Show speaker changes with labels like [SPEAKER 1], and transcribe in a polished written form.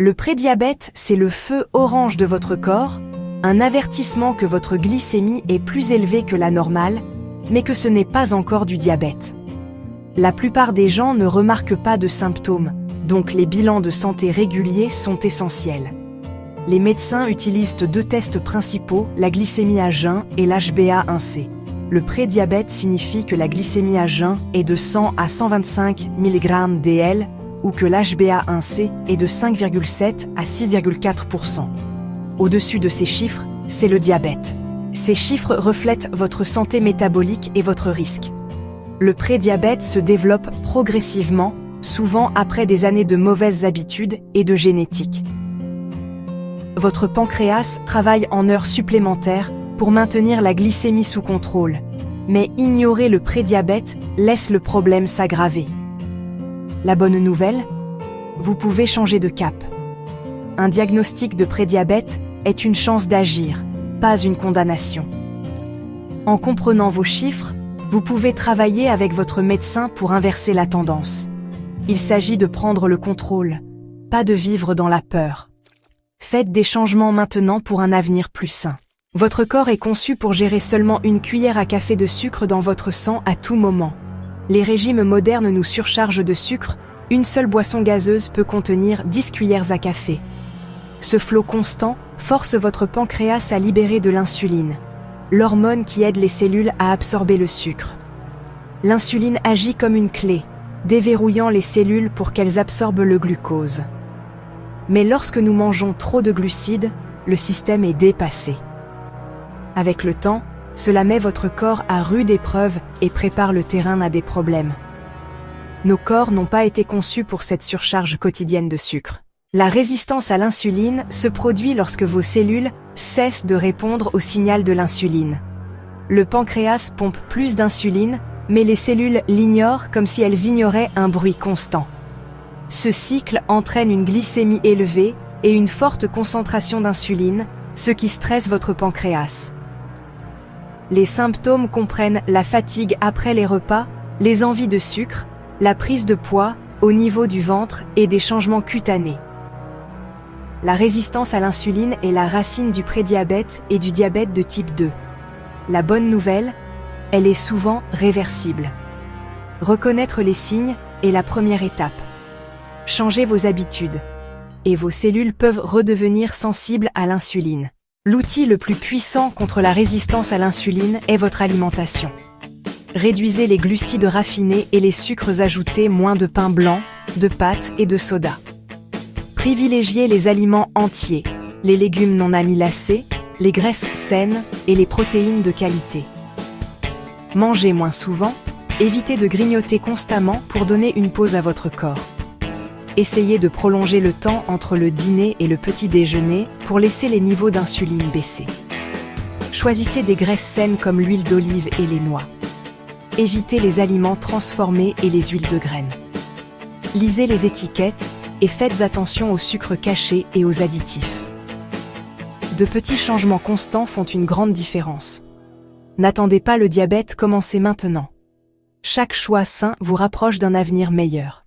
[SPEAKER 1] Le prédiabète, c'est le feu orange de votre corps, un avertissement que votre glycémie est plus élevée que la normale, mais que ce n'est pas encore du diabète. La plupart des gens ne remarquent pas de symptômes, donc les bilans de santé réguliers sont essentiels. Les médecins utilisent deux tests principaux, la glycémie à jeun et l'HbA1c. Le prédiabète signifie que la glycémie à jeun est de 100 à 125 mg/dl ou que l'HbA1c est de 5,7 à 6,4%. Au-dessus de ces chiffres, c'est le diabète. Ces chiffres reflètent votre santé métabolique et votre risque. Le prédiabète se développe progressivement, souvent après des années de mauvaises habitudes et de génétique. Votre pancréas travaille en heures supplémentaires pour maintenir la glycémie sous contrôle, mais ignorer le prédiabète laisse le problème s'aggraver. La bonne nouvelle, vous pouvez changer de cap. Un diagnostic de prédiabète est une chance d'agir, pas une condamnation. En comprenant vos chiffres, vous pouvez travailler avec votre médecin pour inverser la tendance. Il s'agit de prendre le contrôle, pas de vivre dans la peur. Faites des changements maintenant pour un avenir plus sain. Votre corps est conçu pour gérer seulement une cuillère à café de sucre dans votre sang à tout moment. Les régimes modernes nous surchargent de sucre, une seule boisson gazeuse peut contenir 10 cuillères à café. Ce flot constant force votre pancréas à libérer de l'insuline, l'hormone qui aide les cellules à absorber le sucre. L'insuline agit comme une clé, déverrouillant les cellules pour qu'elles absorbent le glucose. Mais lorsque nous mangeons trop de glucides, le système est dépassé. Avec le temps, cela met votre corps à rude épreuve et prépare le terrain à des problèmes. Nos corps n'ont pas été conçus pour cette surcharge quotidienne de sucre. La résistance à l'insuline se produit lorsque vos cellules cessent de répondre au signal de l'insuline. Le pancréas pompe plus d'insuline, mais les cellules l'ignorent comme si elles ignoraient un bruit constant. Ce cycle entraîne une glycémie élevée et une forte concentration d'insuline, ce qui stresse votre pancréas. Les symptômes comprennent la fatigue après les repas, les envies de sucre, la prise de poids au niveau du ventre et des changements cutanés. La résistance à l'insuline est la racine du prédiabète et du diabète de type 2. La bonne nouvelle, elle est souvent réversible. Reconnaître les signes est la première étape. Changez vos habitudes, et vos cellules peuvent redevenir sensibles à l'insuline. L'outil le plus puissant contre la résistance à l'insuline est votre alimentation. Réduisez les glucides raffinés et les sucres ajoutés, moins de pain blanc, de pâtes et de soda. Privilégiez les aliments entiers, les légumes non amylacés, les graisses saines et les protéines de qualité. Mangez moins souvent, évitez de grignoter constamment pour donner une pause à votre corps. Essayez de prolonger le temps entre le dîner et le petit déjeuner pour laisser les niveaux d'insuline baisser. Choisissez des graisses saines comme l'huile d'olive et les noix. Évitez les aliments transformés et les huiles de graines. Lisez les étiquettes et faites attention aux sucres cachés et aux additifs. De petits changements constants font une grande différence. N'attendez pas le diabète, commencez maintenant. Chaque choix sain vous rapproche d'un avenir meilleur.